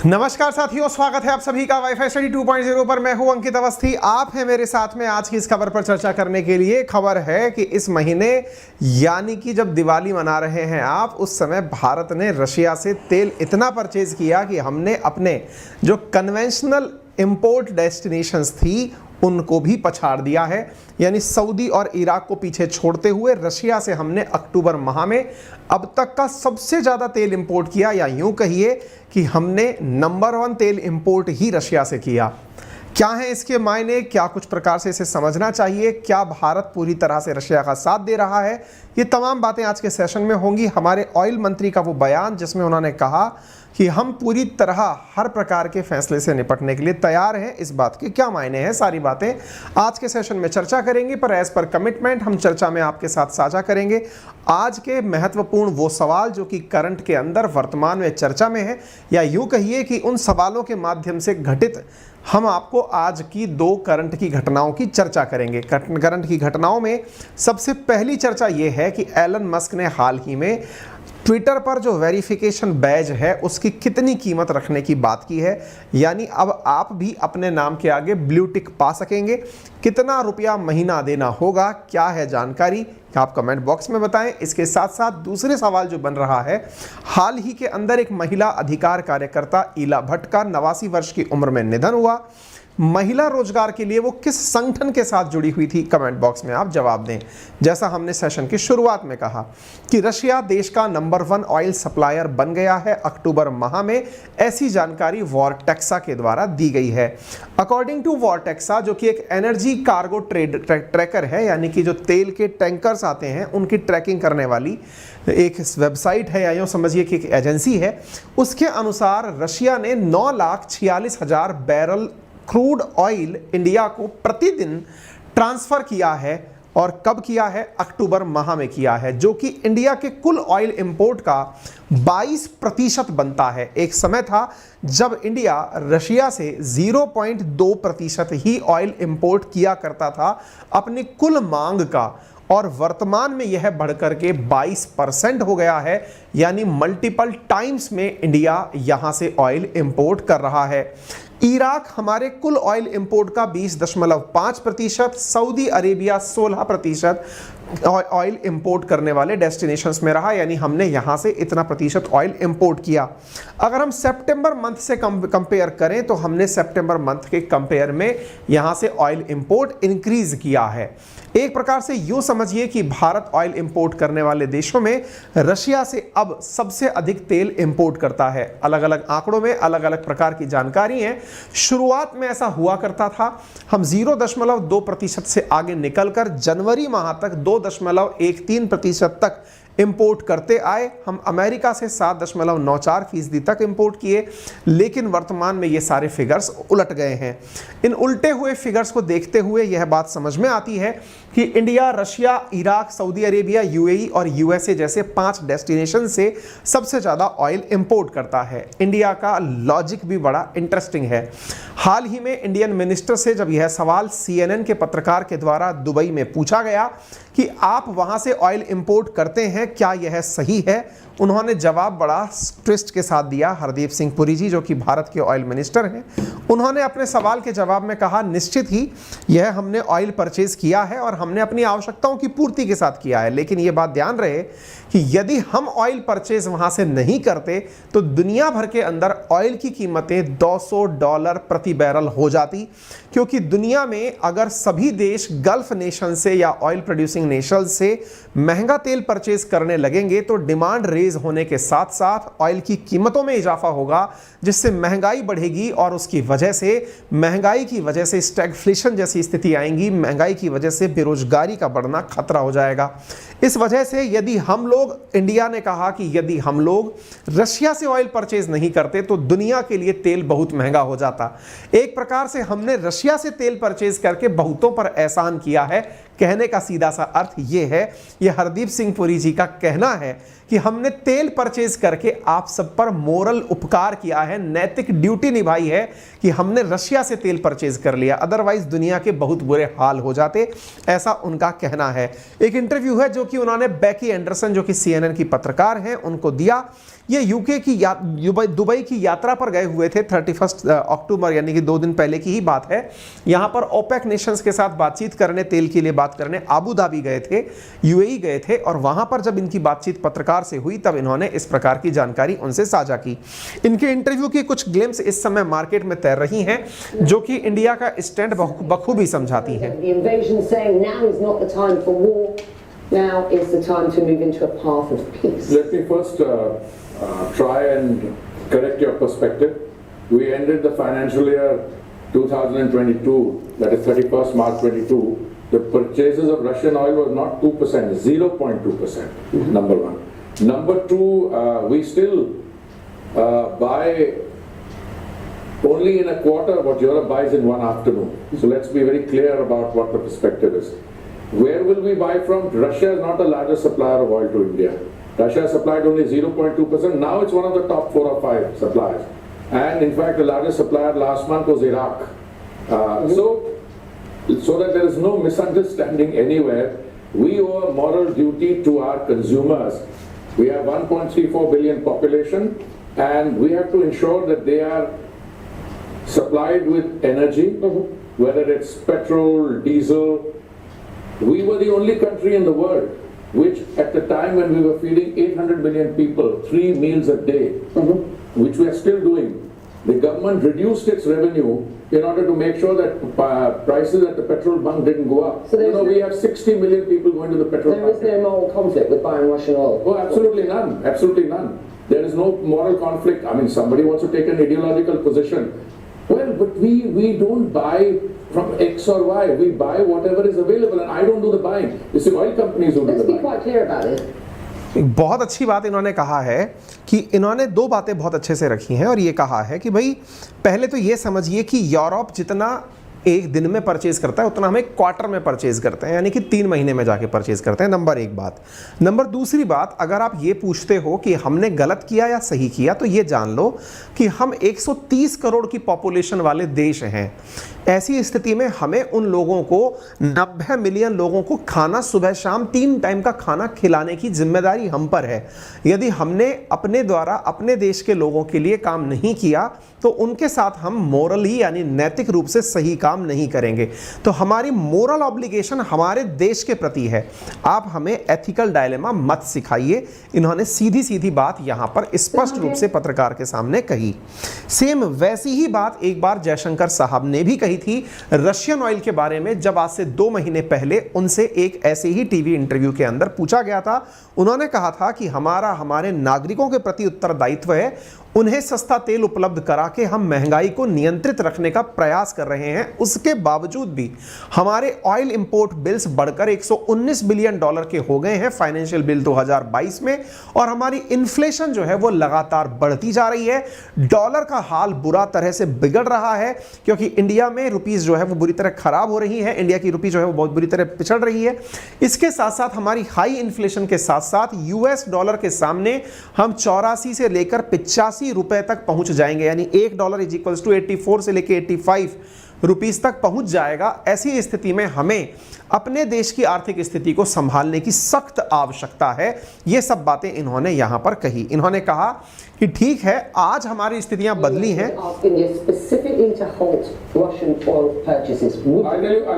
नमस्कार साथियों, स्वागत है आप सभी का वाईफाई स्टडी 2.0 पर। मैं हूं अंकित अवस्थी, आप हैं मेरे साथ में आज की इस खबर पर चर्चा करने के लिए। खबर है कि इस महीने यानी कि जब दिवाली मना रहे हैं आप, उस समय भारत ने रशिया से तेल इतना परचेज किया कि हमने अपने जो कन्वेंशनल इंपोर्ट डेस्टिनेशंस थी उनको भी पछाड़ दिया है। यानी सऊदी और इराक को पीछे छोड़ते हुए रशिया से हमने अक्टूबर माह में अब तक का सबसे ज़्यादा तेल इंपोर्ट किया, या यूं कहिए कि हमने नंबर 1 तेल इंपोर्ट ही रशिया से किया। क्या है इसके मायने, क्या कुछ प्रकार से इसे समझना चाहिए, क्या भारत पूरी तरह से रशिया का साथ दे रहा है, ये तमाम बातें आज के सेशन में होंगी। हमारे ऑयल मंत्री का वो बयान जिसमें उन्होंने कहा कि हम पूरी तरह हर प्रकार के फैसले से निपटने के लिए तैयार हैं, इस बात के क्या मायने हैं, सारी बातें आज के सेशन में चर्चा करेंगे। पर एज पर कमिटमेंट हम चर्चा में आपके साथ साझा करेंगे आज के महत्वपूर्ण वो सवाल जो कि करंट के अंदर वर्तमान में चर्चा में है, या यूं कहिए कि उन सवालों के माध्यम से घटित हम आपको आज की 2 करंट की घटनाओं की चर्चा करेंगे। करंट की घटनाओं में सबसे पहली चर्चा ये है कि एलन मस्क ने हाल ही में ट्विटर पर जो वेरिफिकेशन बैज है उसकी कितनी कीमत रखने की बात की है। यानी अब आप भी अपने नाम के आगे ब्लू टिक पा सकेंगे। कितना रुपया महीना देना होगा, क्या है जानकारी, आप कमेंट बॉक्स में बताएं। इसके साथ साथ दूसरे सवाल जो बन रहा है, हाल ही के अंदर एक महिला अधिकार कार्यकर्ता ईला भट्ट का 89 वर्ष की उम्र में निधन हुआ। महिला रोजगार के लिए वो किस संगठन के साथ जुड़ी हुई थी, कमेंट बॉक्स में आप जवाब दें। जैसा हमने सेशन की शुरुआत में कहा कि रशिया देश का नंबर 1 ऑयल सप्लायर बन गया है अक्टूबर माह में, ऐसी जानकारी वॉरटेक्सा के द्वारा दी गई है। अकॉर्डिंग टू वॉरटेक्सा, जो कि एक एनर्जी कार्गो ट्रैकर है, यानी कि जो तेल के टैंकर्स आते हैं उनकी ट्रैकिंग करने वाली एक वेबसाइट है, या यूँ समझिए कि एक एजेंसी है, उसके अनुसार रशिया ने 9,46,000 बैरल क्रूड ऑयल इंडिया को प्रतिदिन ट्रांसफर किया है। और कब किया है? अक्टूबर माह में किया है, जो कि इंडिया के कुल ऑयल इंपोर्ट का 22% बनता है। एक समय था जब इंडिया रशिया से 0.2% ही ऑयल इंपोर्ट किया करता था अपनी कुल मांग का, और वर्तमान में यह बढ़कर के 22% हो गया है। यानी मल्टीपल टाइम्स में इंडिया यहां से ऑयल इंपोर्ट कर रहा है। इराक हमारे कुल ऑयल इंपोर्ट का 20.5%, सऊदी अरेबिया 16% ऑयल इंपोर्ट करने वाले डेस्टिनेशंस में रहा। यानी हमने यहां से इतना प्रतिशत ऑयल इंपोर्ट किया। अगर हम सितंबर मंथ से कंपेयर करें तो हमने सितंबर मंथ के कंपेयर में यहां से ऑयल इंपोर्ट इंक्रीज किया है। एक प्रकार से यूं समझिए कि भारत ऑयल इंपोर्ट करने वाले देशों में रशिया से अब सबसे अधिक तेल इंपोर्ट करता है। अलग अलग आंकड़ों में अलग अलग प्रकार की जानकारी है। शुरुआत में ऐसा हुआ करता था, हम 0.2% से आगे निकलकर जनवरी माह तक 2.13% तक इंपोर्ट करते आए। हम अमेरिका से 7.94% तक इंपोर्ट किए, लेकिन वर्तमान में ये सारे फिगर्स उलट गए हैं। इन उल्टे हुए फिगर्स को देखते हुए यह बात समझ में आती है कि India Russia, Iraq, Saudi Arabia, UAE और यूएसए जैसे 5 डेस्टिनेशन से सबसे ज़्यादा ऑयल इंपोर्ट करता है। इंडिया का लॉजिक भी बड़ा इंटरेस्टिंग है। हाल ही में इंडियन मिनिस्टर से जब यह सवाल CNN के पत्रकार के द्वारा दुबई में पूछा गया कि आप वहां से ऑयल इंपोर्ट करते हैं, क्या यह सही है, उन्होंने जवाब बड़ा ट्विस्ट के साथ दिया। हरदीप सिंह पुरी जी, जो कि भारत के ऑयल मिनिस्टर हैं, उन्होंने अपने सवाल के जवाब में कहा, निश्चित ही यह हमने ऑयल परचेज किया है और हमने अपनी आवश्यकताओं की पूर्ति के साथ किया है। लेकिन यह बात ध्यान रहे कि यदि हम ऑयल परचेज वहां से नहीं करते तो दुनिया भर के अंदर ऑयल की कीमतें $200 प्रति बैरल हो जाती, क्योंकि दुनिया में अगर सभी देश गल्फ नेशन से या ऑयल प्रोड्यूसिंग नेशन से महंगा तेल परचेज करने लगेंगे तो डिमांड रेज होने के साथ साथ ऑयल की कीमतों में इजाफा होगा, जिससे महंगाई बढ़ेगी और उसकी वजह से, महंगाई की वजह से स्टैगफ्लेशन जैसी स्थिति आएंगी। महंगाई की वजह से बेरोजगारी का बढ़ना खतरा हो जाएगा। इस वजह से यदि हम लोग, इंडिया ने कहा कि यदि हम लोग रशिया से ऑयल परचेज नहीं करते तो दुनिया के लिए तेल बहुत महंगा हो जाता। एक प्रकार से हमने रशिया से तेल परचेज करके बहुतों पर एहसान किया है। कहने का सीधा सा अर्थ ये है, ये हरदीप सिंह पुरी जी का कहना है कि हमने तेल परचेज करके आप सब पर मोरल उपकार किया है, नैतिक ड्यूटी निभाई है कि हमने रशिया से तेल परचेज कर लिया, अदरवाइज दुनिया के बहुत बुरे हाल हो जाते, ऐसा उनका कहना है। एक इंटरव्यू है जो कि उन्होंने बेकी एंडरसन, जो कि CNN की पत्रकार हैं, उनको दिया ये यूके की दुबई की यात्रा पर गए हुए थे 31 अक्टूबर, यानी कि 2 दिन पहले की ही बात है। यहां पर ओपेक नेशंस के साथ बातचीत करने, तेल के लिए बात करने आबू धाबी गए थे, यूएई गए थे, और वहां पर जब इनकी बातचीत पत्रकार से हुई तब इन्होंने इस प्रकार की जानकारी उनसे साझा की। इनके इंटरव्यू की कुछ ग्लिम्स इस समय मार्केट में तैर रही हैं, जो कि इंडिया का स्टैंड बखूबी समझाती हैं। Now is the time to move into a path of peace. Let me first try and correct your perspective. We ended the financial year 2022, that is 31st March 22. The purchases of Russian oil was not 2%, 0.2%, number one. Number two, we still buy only in a quarter what Europe buys in one afternoon. So let's be very clear about what the perspective is. Where will we buy from? Russia is not the largest supplier of oil to India. Russia supplied only 0.2%. Now it's one of the top 4 or 5 suppliers. And in fact, the largest supplier last month was Iraq. So that there is no misunderstanding anywhere, we owe a moral duty to our consumers. We have 1.34 billion population, and we have to ensure that they are supplied with energy, whether it's petrol, diesel. We were the only country in the world which at the time when we were feeding 800 million people 3 meals a day, which we are still doing, the government reduced its revenue in order to make sure that prices at the petrol bunk didn't go up. So we have 60 million people going to the petrol bunk. There is no moral conflict with buying Russian oil? Oh, absolutely none. Absolutely none. There is no moral conflict. I mean, somebody wants to take an ideological position. Well, but we don't buy from X or Y. We buy whatever is available, and I don't do the buying. It's the oil companies who do the buying. Let's be quite clear about it. बहुत अच्छी बात इन्होंने कहा है कि इन्होंने 2 बातें बहुत अच्छे से रखी हैं, और ये कहा है कि भाई पहले तो ये समझिए कि यूरोप जितना एक दिन में परचेज करता है उतना हम एक क्वार्टर में परचेज करते हैं, यानी कि 3 महीने में जाके परचेज करते हैं। नंबर 1 बात। नंबर दूसरी बात, अगर आप ये पूछते हो कि हमने गलत किया या सही किया, तो ये जान लो कि हम 130 करोड़ की पॉपुलेशन वाले देश हैं। ऐसी स्थिति में हमें उन लोगों को 90 मिलियन लोगों को खाना सुबह शाम 3 टाइम का खाना खिलाने की जिम्मेदारी हम पर है। यदि हमने अपने द्वारा अपने देश के लोगों के लिए काम नहीं किया तो उनके साथ हम मोरली यानी नैतिक रूप से सही काम नहीं करेंगे। तो हमारी मोरल ऑब्लिगेशन हमारे देश के प्रति है। आप हमें एथिकल डायलेमा मत सिखाइए। इन्होंने सीधी सीधी बात यहां पर स्पष्ट रूप से पत्रकार के सामने कही। सेम वैसी ही बात एक बार जयशंकर साहब ने भी कही थी रशियन ऑयल के बारे में, जब आज से 2 महीने पहले उनसे एक ऐसे ही टीवी इंटरव्यू के अंदर पूछा गया था। उन्होंने कहा था कि हमारे नागरिकों के प्रति उत्तरदायित्व है, उन्हें सस्ता तेल उपलब्ध करा के हम महंगाई को नियंत्रित रखने का प्रयास कर रहे हैं। उसके बावजूद भी हमारे ऑयल इंपोर्ट बिल्स बढ़कर 119 बिलियन डॉलर के हो गए हैं फाइनेंशियल बिल 2022 में, और हमारी इन्फ्लेशन जो है वो लगातार बढ़ती जा रही है। डॉलर का हाल बुरा तरह से बिगड़ रहा है, क्योंकि इंडिया में रुपीस जो है वो बुरी तरह खराब हो रही है, इंडिया की रुपी जो है वो बहुत बुरी तरह पिछड़ रही है। इसके साथ साथ हमारी हाई इन्फ्लेशन के साथ साथ यूएस डॉलर के सामने हम 84 से लेकर 85 रुपए तक पहुंच जाएंगे, यानी $1 इज 84 से लेकर 85 रुपीस तक पहुंच जाएगा। ऐसी स्थिति में हमें अपने देश की आर्थिक स्थिति को संभालने की सख्त आवश्यकता है। ये सब बातें इन्होंने यहां पर कही। इन्होंने कहा कि ठीक है, आज हमारी स्थितियां बदली हैं। I'll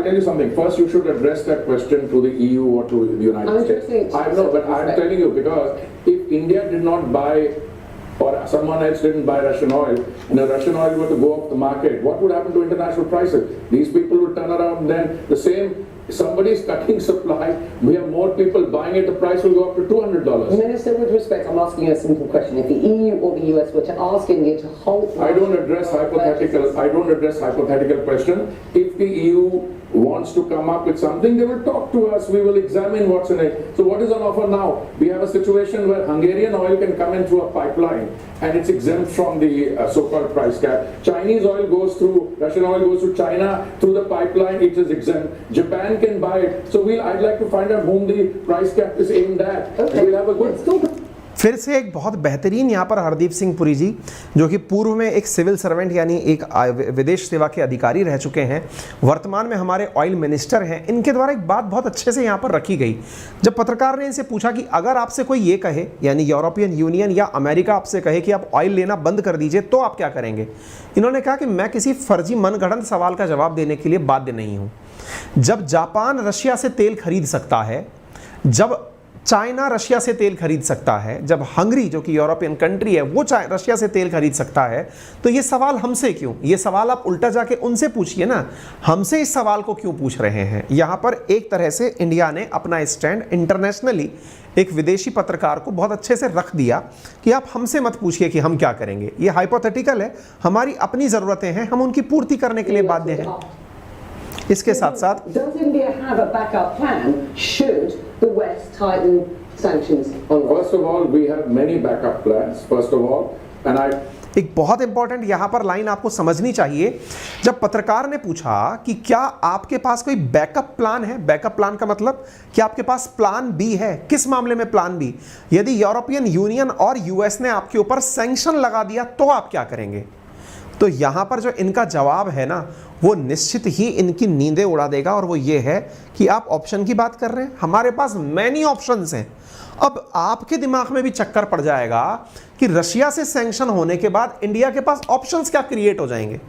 tell you something. First, you should address that question to the EU or to the United States. I know, but I'm telling you, because if India did not buy or someone else didn't buy Russian oil, and the Russian oil were to go off the market, what would happen to international prices? These people would turn around, then the same, somebody is cutting supply, we have more people buying it, the price will go up to $200. Minister, with respect, I'm asking you a simple question. If the EU or the US were to ask India to halt... I don't address hypothetical question. If the EU wants to come up with something, they will talk to us, we will examine what's in it. So what is on offer now? We have a situation where Hungarian oil can come in through a pipeline and it's exempt from the so-called price cap. Chinese oil goes through, Russian oil goes through China through the pipeline, it is exempt. Japan can buy it. So I'd like to find out whom the price cap is aimed at. Okay. We'll have a good... फिर से एक बहुत बेहतरीन यहाँ पर हरदीप सिंह पुरी जी, जो कि पूर्व में एक सिविल सर्वेंट यानी एक विदेश सेवा के अधिकारी रह चुके हैं, वर्तमान में हमारे ऑयल मिनिस्टर हैं, इनके द्वारा एक बात बहुत अच्छे से यहाँ पर रखी गई। जब पत्रकार ने इनसे पूछा कि अगर आपसे कोई ये कहे, यानी यूरोपियन यूनियन या अमेरिका आपसे कहे कि आप ऑयल लेना बंद कर दीजिए, तो आप क्या करेंगे? इन्होंने कहा कि मैं किसी फर्जी मनगढ़ंत सवाल का जवाब देने के लिए बाध्य नहीं हूँ। जब जापान रशिया से तेल खरीद सकता है, जब चाइना रशिया से तेल खरीद सकता है, जब हंगरी जो कि यूरोपियन कंट्री है वो रशिया से तेल खरीद सकता है, तो ये सवाल हमसे क्यों? ये सवाल आप उल्टा जाके उनसे पूछिए ना, हमसे इस सवाल को क्यों पूछ रहे हैं? यहाँ पर एक तरह से इंडिया ने अपना स्टैंड इंटरनेशनली एक विदेशी पत्रकार को बहुत अच्छे से रख दिया कि आप हमसे मत पूछिए कि हम क्या करेंगे, ये हाइपोथेटिकल है, हमारी अपनी ज़रूरतें हैं, हम उनकी पूर्ति करने के लिए बाध्य हैं। इसके साथ साथ Does India have a backup plan should the West tighten sanctions on Russia? First of all, we have many backup plans, first of all, and I एक बहुत इंपॉर्टेंट यहां पर लाइन आपको समझनी चाहिए। जब पत्रकार ने पूछा कि क्या आपके पास कोई बैकअप प्लान है, बैकअप प्लान का मतलब कि आपके पास प्लान बी है। किस मामले में प्लान बी? यदि यूरोपियन यूनियन और यूएस ने आपके ऊपर सैंक्शन लगा दिया तो आप क्या करेंगे? तो यहां पर जो इनका जवाब है ना, वो निश्चित ही इनकी नींदें उड़ा देगा, और वो ये है कि आप ऑप्शन की बात कर रहे हैं, हमारे पास मैनी ऑप्शंस हैं। अब आपके दिमाग में भी चक्कर पड़ जाएगा कि रशिया से सैंक्शन होने के बाद इंडिया के पास ऑप्शंस क्या क्रिएट हो जाएंगे।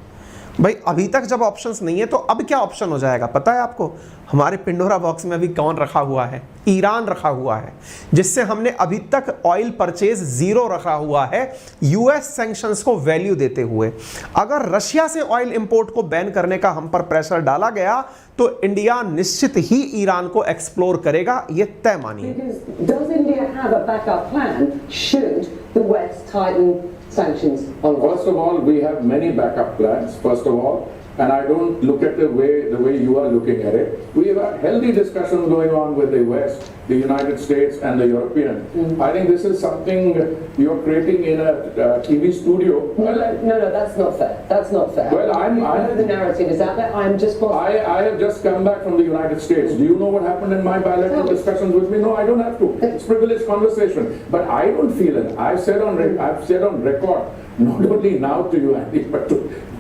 भाई अभी तक जब ऑप्शंस नहीं है तो अब क्या ऑप्शन हो जाएगा पता है आपको? हमारे पिंडोरा बॉक्स में अभी कौन रखा हुआ है? ईरान रखा हुआ है, जिससे हमने अभी तक ऑयल परचेज जीरो रखा हुआ है यूएस सैंक्शंस को वैल्यू देते हुए। अगर रशिया से ऑयल इंपोर्ट को बैन करने का हम पर प्रेशर डाला गया तो इंडिया निश्चित ही ईरान को एक्सप्लोर करेगा, ये तय मानिए। Does India have a backup plan should the West tighten sanctions on Russia? First of all, we have many backup plans, first of all, and I don't look at the way you are looking at it. We have a healthy discussion going on with the West, the United States and the European. I think this is something you're creating in a TV studio. No, that's not fair. That's not fair. Well, I know the narrative is out there. I'm just I have just come back from the United States. Do you know what happened in my bilateral discussions with me? No, I don't have to. It's privileged conversation. But I don't feel it. I've said on record, not only now to you, Andy,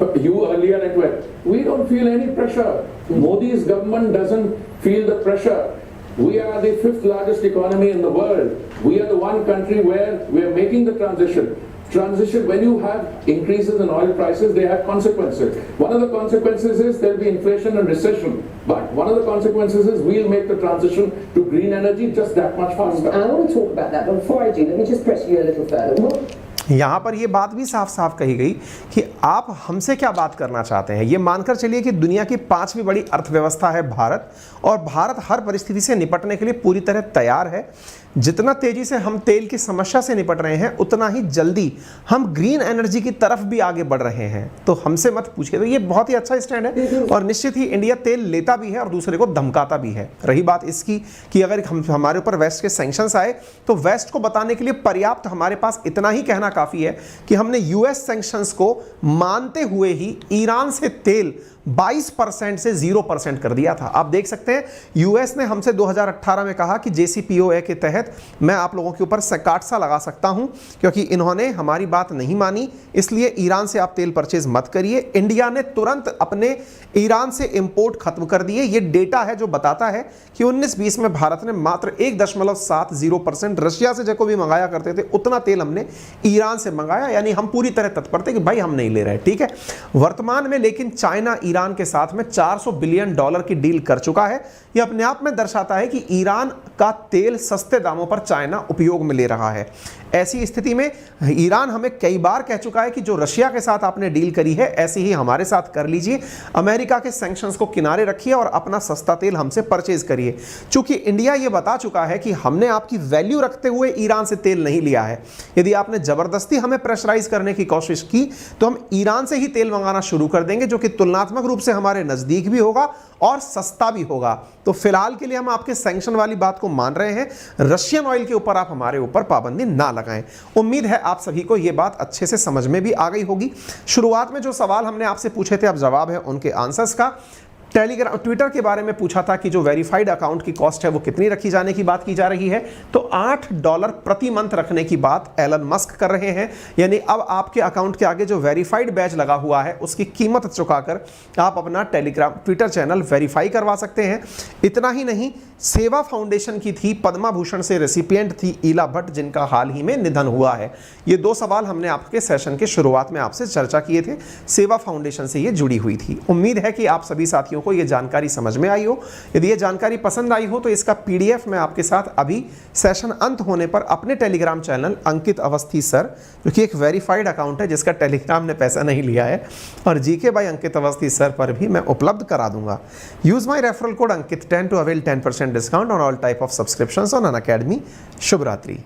but you earlier as well. We don't feel any pressure. Modi's government doesn't feel the pressure. We are the 5th largest economy in the world. We are the one country where we are making the transition. When you have increases in oil prices, they have consequences. One of the consequences is there will be inflation and recession. But one of the consequences is we'll make the transition to green energy just that much faster. I want to talk about that, but before I do, let me just press you a little further. यहाँ पर ये बात भी साफ साफ कही गई कि आप हमसे क्या बात करना चाहते हैं। ये मानकर चलिए कि दुनिया की 5वीं बड़ी अर्थव्यवस्था है भारत, और भारत हर परिस्थिति से निपटने के लिए पूरी तरह तैयार है। जितना तेजी से हम तेल की समस्या से निपट रहे हैं, उतना ही जल्दी हम ग्रीन एनर्जी की तरफ भी आगे बढ़ रहे हैं। तो हमसे मत पूछिए। तो ये बहुत ही अच्छा स्टैंड है, और निश्चित ही इंडिया तेल लेता भी है और दूसरे को धमकाता भी है। रही बात इसकी कि अगर हमारे ऊपर वेस्ट के सैंक्शंस आए तो वेस्ट को बताने के लिए पर्याप्त हमारे पास इतना ही कहना काफ़ी है कि हमने यूएस सैंक्शंस को मानते हुए ही ईरान से तेल 22% से 0% कर दिया था। आप देख सकते हैं यूएस ने हमसे 2018 में कहा कि JCPOA के तहत मैं आप लोगों के ऊपर सकाटसा लगा सकता हूं, क्योंकि इन्होंने हमारी बात नहीं मानी, इसलिए ईरान से आप तेल परचेज मत करिए। इंडिया ने तुरंत अपने ईरान से इंपोर्ट खत्म कर दिए। ये डेटा है जो बताता है कि 19-20 में भारत ने मात्र 1.70% रशिया से जो भी मंगाया करते थे उतना तेल हमने ईरान से मंगाया, यानी हम पूरी तरह तत्पर थे कि भाई हम नहीं ले रहे। ठीक है, वर्तमान में लेकिन चाइना ईरान के साथ में $400 बिलियन की डील कर चुका है। यह अपने आप में दर्शाता है कि ईरान का तेल सस्ते दामों पर चाइना उपयोग में ले रहा है। ऐसी स्थिति में ईरान हमें कई बार कह चुका है कि जो रशिया के साथ आपने डील करी है ऐसी ही हमारे साथ कर लीजिए, अमेरिका के सैंक्शंस को किनारे रखिए और अपना सस्ता तेल हमसे परचेज करिए। चूंकि इंडिया ये बता चुका है कि हमने आपकी वैल्यू रखते हुए ईरान से तेल नहीं लिया है। यदि आपने जबरदस्ती हमें प्रेशराइज करने की कोशिश की तो हम ईरान से ही तेल मंगाना शुरू कर देंगे, जो कि तुलनात्मक रूप से हमारे नजदीक भी होगा और सस्ता भी होगा। तो फिलहाल के लिए हम आपके सैंक्शन वाली बात को मान रहे हैं, रशियन ऑयल के ऊपर आप हमारे ऊपर पाबंदी ना लगाएं। उम्मीद है आप सभी को यह बात अच्छे से समझ में भी आ गई होगी। शुरुआत में जो सवाल हमने आपसे पूछे थे अब जवाब है उनके आंसर्स का। टेलीग्राम ट्विटर के बारे में पूछा था कि जो वेरीफाइड अकाउंट की कॉस्ट है वो कितनी रखी जाने की बात की जा रही है, तो $8 प्रति मंथ रखने की बात एलन मस्क कर रहे हैं। यानी अब आपके अकाउंट के आगे जो वेरीफाइड बैज लगा हुआ है उसकी कीमत चुकाकर आप अपना टेलीग्राम ट्विटर चैनल वेरीफाई करवा सकते हैं। इतना ही नहीं, सेवा फाउंडेशन की थी, पद्मा भूषण से रेसिपिएंट थी ईला भट्ट, जिनका हाल ही में निधन हुआ है। ये 2 सवाल हमने आपके सेशन के शुरुआत में आपसे चर्चा किए थे, सेवा फाउंडेशन से ये जुड़ी हुई थी। उम्मीद है कि आप सभी साथियों को ये जानकारी समझ में आई हो। यदि ये जानकारी पसंद आई हो तो इसका PDF मैं आपके साथ अभी सेशन अंत होने पर अपने टेलीग्राम चैनल अंकित अवस्थी सर, जो कि एक वेरीफाइड अकाउंट है जिसका टेलीग्राम ने पैसा नहीं लिया है, और GK by Ankit Awasthi sir पर भी मैं उपलब्ध करा दूंगा। Use my referral code Ankit 10 to avail 10% discount on all type of subscriptions on Unacademy. शुभ रात्रि।